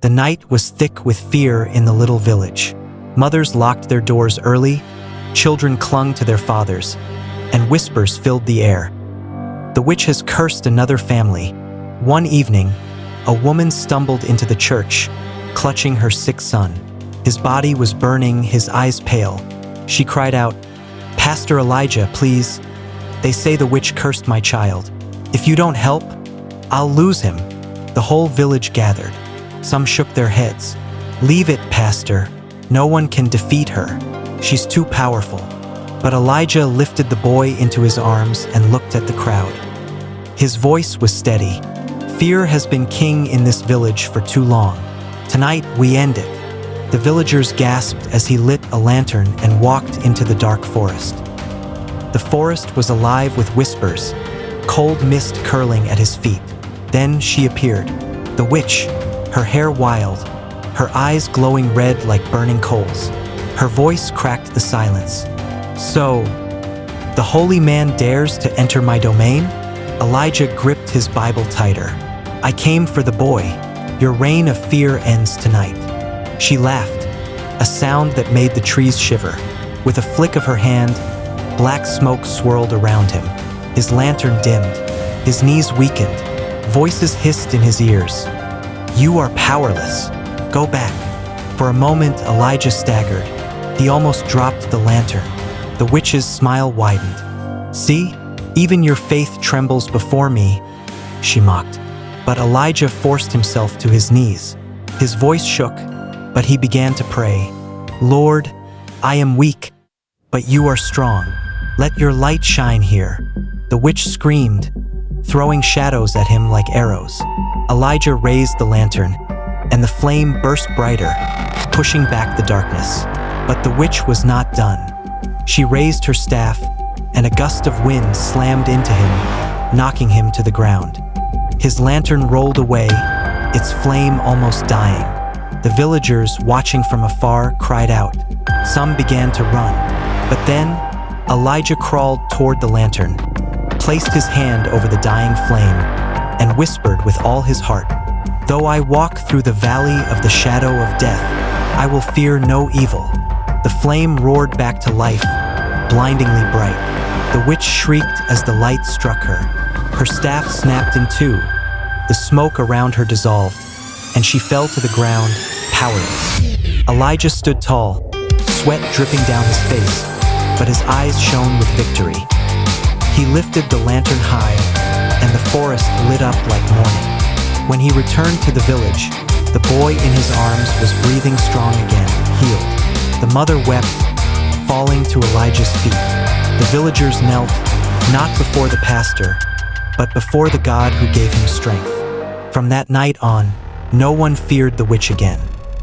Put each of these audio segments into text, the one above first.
The night was thick with fear in the little village. Mothers locked their doors early, children clung to their fathers, and whispers filled the air. The witch has cursed another family. One evening, a woman stumbled into the church, clutching her sick son. His body was burning, his eyes pale. She cried out, "Pastor Elijah, please. They say the witch cursed my child. If you don't help, I'll lose him." The whole village gathered. Some shook their heads. "Leave it, Pastor. No one can defeat her. She's too powerful." But Elijah lifted the boy into his arms and looked at the crowd. His voice was steady. "Fear has been king in this village for too long. Tonight we end it." The villagers gasped as he lit a lantern and walked into the dark forest. The forest was alive with whispers, cold mist curling at his feet. Then she appeared, the witch, her hair wild, her eyes glowing red like burning coals. Her voice cracked the silence. "So, the holy man dares to enter my domain?" Elijah gripped his Bible tighter. "I came for the boy. Your reign of fear ends tonight." She laughed, a sound that made the trees shiver. With a flick of her hand, black smoke swirled around him. His lantern dimmed, his knees weakened, voices hissed in his ears. "You are powerless. Go back." For a moment, Elijah staggered. He almost dropped the lantern. The witch's smile widened. "See, even your faith trembles before me," she mocked. But Elijah forced himself to his knees. His voice shook, but he began to pray. "Lord, I am weak, but you are strong. Let your light shine here." The witch screamed, throwing shadows at him like arrows. Elijah raised the lantern, and the flame burst brighter, pushing back the darkness. But the witch was not done. She raised her staff, and a gust of wind slammed into him, knocking him to the ground. His lantern rolled away, its flame almost dying. The villagers, watching from afar, cried out. Some began to run. But then, Elijah crawled toward the lantern, placed his hand over the dying flame, and whispered with all his heart, "Though I walk through the valley of the shadow of death, I will fear no evil." The flame roared back to life, blindingly bright. The witch shrieked as the light struck her. Her staff snapped in two. The smoke around her dissolved, and she fell to the ground, powerless. Elijah stood tall, sweat dripping down his face, but his eyes shone with victory. He lifted the lantern high, and the forest lit up like morning. When he returned to the village, the boy in his arms was breathing strong again, healed. The mother wept, falling to Elijah's feet. The villagers knelt, not before the pastor, but before the God who gave him strength. From that night on, no one feared the witch again.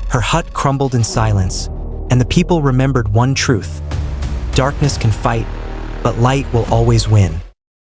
Her hut crumbled in silence, and the people remembered one truth: darkness can fight, but light will always win.